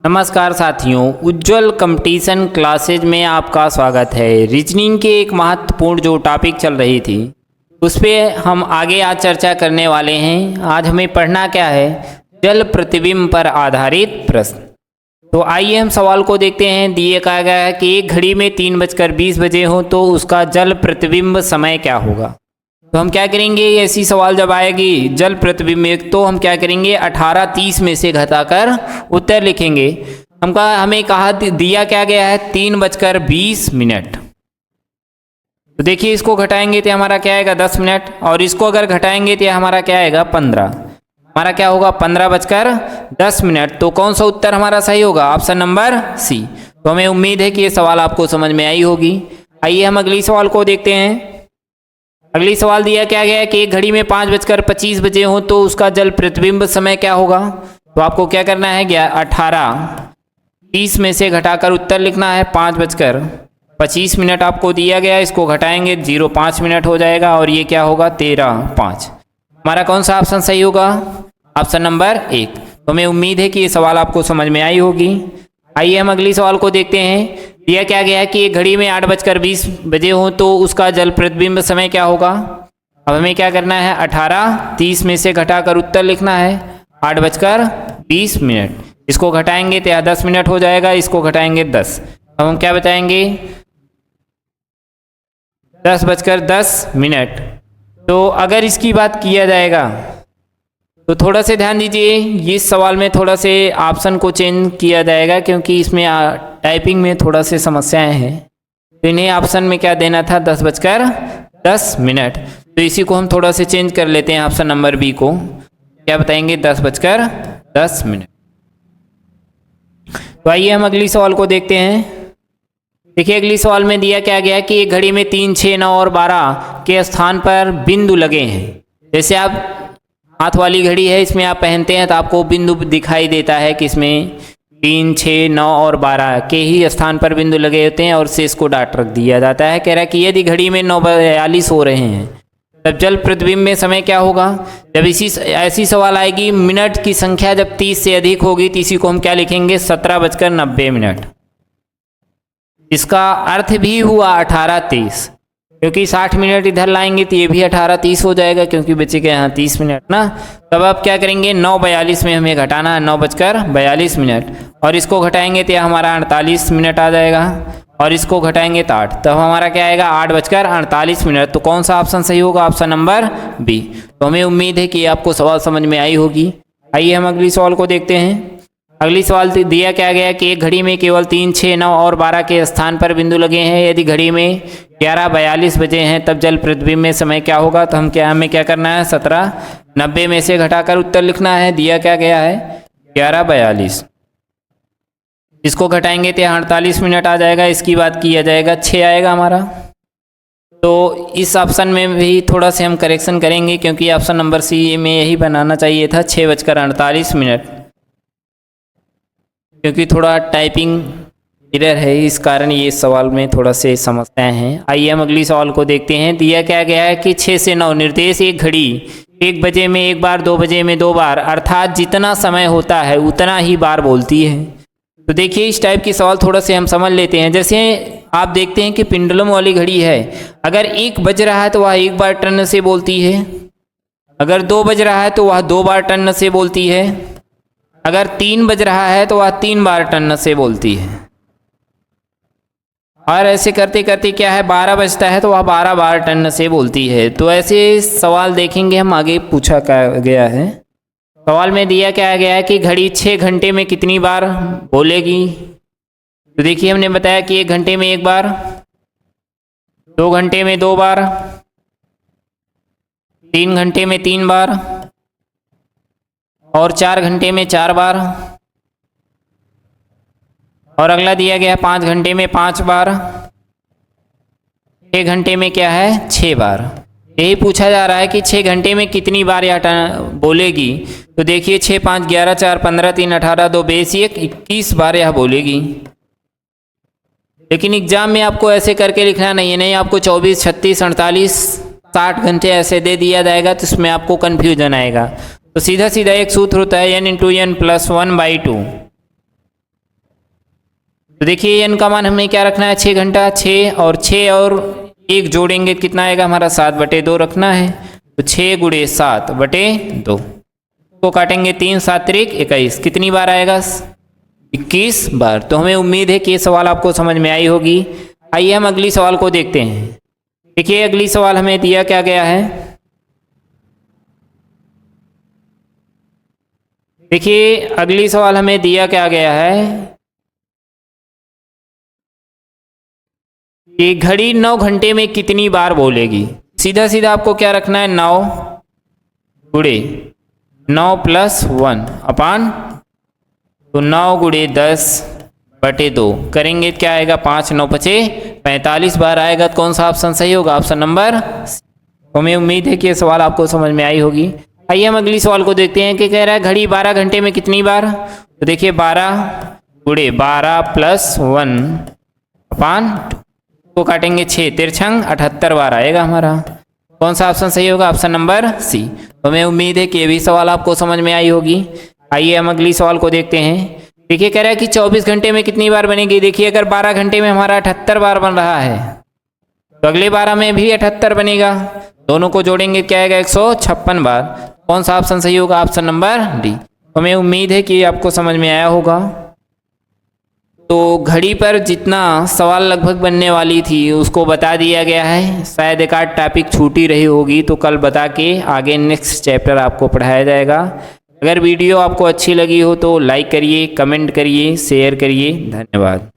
नमस्कार साथियों, उज्ज्वल competition classes में आपका स्वागत है। रीजनिंग के एक महत्वपूर्ण जो टॉपिक चल रही थी उस पर हम आगे आज चर्चा करने वाले हैं। आज हमें पढ़ना क्या है? जल प्रतिबिंब पर आधारित प्रश्न। तो आइए हम सवाल को देखते हैं। दिए कहा गया है कि एक घड़ी में 3:20 हो तो उसका जल प्रतिबिंब समय क्या होगा। तो हम क्या करेंगे, ऐसी सवाल जब आएगी जल प्रतिबिंब तो हम क्या करेंगे 18:30 में से घटाकर उत्तर लिखेंगे। हमें कहा दिया क्या गया है 3:20। तो देखिए इसको घटाएंगे तो हमारा क्या आएगा 10 मिनट, और इसको अगर घटाएंगे तो हमारा क्या आएगा 15। हमारा क्या होगा 15:10। तो कौन सा उत्तर हमारा सही होगा? Option number C. तो हमें उम्मीद है कि ये सवाल आपको समझ में आई होगी। आइए हम अगली सवाल को देखते हैं। अगली सवाल दिया क्या गया है कि एक घड़ी में 5:25 हो तो उसका जल प्रतिबिंब समय क्या होगा। तो आपको क्या करना है 18:30 में से घटाकर उत्तर लिखना है 5:25 आपको दिया गया। इसको घटाएंगे 0.5 मिनट हो जाएगा और ये क्या होगा 13:05। हमारा कौन सा ऑप्शन सही होगा? Option number 1। तो हमें उम्मीद है कि ये सवाल आपको समझ में आई होगी। आइए हम अगली सवाल को देखते हैं। दिया क्या गया है कि एक घड़ी में 8:20 हो तो उसका जल प्रतिबिंब समय क्या होगा। अब हमें क्या करना है 18:30 में से घटाकर उत्तर लिखना है 8:20। इसको घटाएंगे तो 10 मिनट हो जाएगा। इसको घटाएंगे 10। अब हम क्या बताएंगे 10:10। तो अगर इसकी बात किया जाएगा तो थोड़ा से ध्यान दीजिए, इस सवाल में थोड़ा से ऑप्शन को चेंज किया जाएगा क्योंकि इसमें टाइपिंग में थोड़ा से समस्याएं हैं। तो इन्हें ऑप्शन में क्या देना था 10:10। तो इसी को हम थोड़ा से चेंज कर लेते हैं। ऑप्शन नंबर बी को क्या बताएंगे 10:10। तो आइए हम अगली सवाल को देखते हैं। देखिए अगली सवाल में दिया क्या गया कि एक घड़ी में 3, 6, 9 और 12 के स्थान पर बिंदु लगे हैं। जैसे आप हाथ वाली घड़ी है, इसमें आप पहनते हैं तो आपको बिंदु दिखाई देता है कि इसमें 3, 6, 9 और 12 के ही स्थान पर बिंदु लगे होते हैं और शेष को डाट रख दिया जाता है। कह रहा है कि यदि घड़ी में 9:42 हो रहे हैं तब जल प्रतिबिंब में समय क्या होगा। जब ऐसी सवाल आएगी मिनट की संख्या जब 30 से अधिक होगी तो इसी को हम क्या लिखेंगे 17:90। इसका अर्थ भी हुआ 18:30, क्योंकि 60 मिनट इधर लाएंगे तो ये भी 18:30 हो जाएगा क्योंकि बच्चे के यहाँ 30 मिनट ना। तब आप क्या करेंगे 9:42 में हमें घटाना है 9:42 और इसको घटाएंगे तो हमारा 48 मिनट आ जाएगा और इसको घटाएंगे तो 8। तब हमारा क्या आएगा 8:48। तो कौन सा ऑप्शन सही होगा? Option number B. तो हमें उम्मीद है कि आपको सवाल समझ में आई होगी। आइए हम अगली सवाल को देखते हैं। अगली सवाल दिया क्या गया कि एक घड़ी में केवल 3, 6, 9 और 12 के स्थान पर बिंदु लगे हैं। यदि घड़ी में 11:42 बजे हैं तब जल प्रतिबिंब में समय क्या होगा। तो हमें क्या करना है 17:90 में से घटाकर उत्तर लिखना है। दिया क्या गया है 11:42। इसको घटाएंगे तो 48 मिनट आ जाएगा। इसकी बात किया जाएगा 6 आएगा हमारा। तो इस ऑप्शन में भी थोड़ा से हम करेक्शन करेंगे क्योंकि ऑप्शन नंबर सी में यही बनाना चाहिए था 6:48, क्योंकि थोड़ा टाइपिंग एरर है, इस कारण ये सवाल में थोड़ा से समस्याएं हैं। आइए हम अगली सवाल को देखते हैं। दिया क्या गया है कि 6 से 9 निर्देश एक घड़ी 1 बजे में 1 बार, 2 बजे में 2 बार, अर्थात जितना समय होता है उतना ही बार बोलती है। तो देखिए इस टाइप की सवाल थोड़ा से हम समझ लेते हैं। जैसे आप देखते हैं कि पेंडुलम वाली घड़ी है, अगर 1 बज रहा है तो वह 1 बार टर्न से बोलती है, अगर 2 बज रहा है तो वह 2 बार टर्न से बोलती है, अगर 3 बज रहा है तो वह 3 बार टर्न से बोलती है, और ऐसे करते करते क्या है 12 बजता है तो वह 12 बार टर्न से बोलती है। तो ऐसे सवाल देखेंगे हम आगे पूछा गया है। सवाल में दिया क्या गया है कि घड़ी 6 घंटे में कितनी बार बोलेगी। तो देखिए हमने बताया कि 1 घंटे में 1 बार, 2 घंटे में 2 बार, 3 घंटे में 3 बार और 4 घंटे में 4 बार, और अगला दिया गया 5 घंटे में 5 बार, 6 घंटे में क्या है 6 बार। यही पूछा जा रहा है कि 6 घंटे में कितनी बार यह बोलेगी। तो देखिए 6, 5, 11, 4, 15, 3, 18, 2, 22, 21 बार यह बोलेगी। लेकिन एग्जाम में आपको ऐसे करके लिखना नहीं है, नहीं आपको 24, 36, 48, 60 घंटे ऐसे दे दिया जाएगा तो इसमें आपको कन्फ्यूजन आएगा। तो सीधा सीधा एक सूत्र होता है n × n + 1/2। तो देखिए n का मान हमें क्या रखना है, 6 घंटा, 6 और 6 और 1 जोड़ेंगे कितना आएगा हमारा, 7/2 रखना है। तो 6 × 7/2 को काटेंगे 3 7 त्रिक 21, कितनी बार आएगा, 21 बार। तो हमें उम्मीद है कि ये सवाल आपको समझ में आई होगी। आइए हम अगली सवाल को देखते हैं। देखिए अगली सवाल हमें दिया क्या गया है, देखिए अगली सवाल हमें दिया क्या गया है कि घड़ी 9 घंटे में कितनी बार बोलेगी। सीधा सीधा आपको क्या रखना है, 9 × 9 + 1 अपान, तो 9 × 10/2 करेंगे क्या आएगा, 5 9 5 45 बार आएगा। तो कौन सा ऑप्शन सही होगा, ऑप्शन नंबर। तो हमें उम्मीद है कि ये सवाल आपको समझ में आई होगी। आइए हम अगली सवाल को देखते हैं कि कह रहा है घड़ी 12 घंटे में कितनी बार। तो देखिए 12 × 12 + 1 अपान, को काटेंगे 6 तिरछंग 78 बार आएगा हमारा। कौन सा ऑप्शन सही होगा, ऑप्शन नंबर सी। तो हमें उम्मीद है कि ये भी सवाल आपको समझ में आई होगी। आइए हम अगली सवाल को देखते हैं। देखिए कह रहा है कि 24 घंटे में कितनी बार बनेगी। देखिए अगर 12 घंटे में हमारा 78 बार बन रहा है तो अगले 12 में भी 78 बनेगा, दोनों को जोड़ेंगे क्या आएगा, 156 बार। कौन सा ऑप्शन सही होगा, ऑप्शन नंबर डी। हमें उम्मीद है कि आपको समझ में आया होगा। तो घड़ी पर जितना सवाल लगभग बनने वाली थी उसको बता दिया गया है। शायद एक आध टॉपिक छूटी रही होगी तो कल बता के आगे नेक्स्ट चैप्टर आपको पढ़ाया जाएगा। अगर वीडियो आपको अच्छी लगी हो तो लाइक करिए, कमेंट करिए, शेयर करिए। धन्यवाद।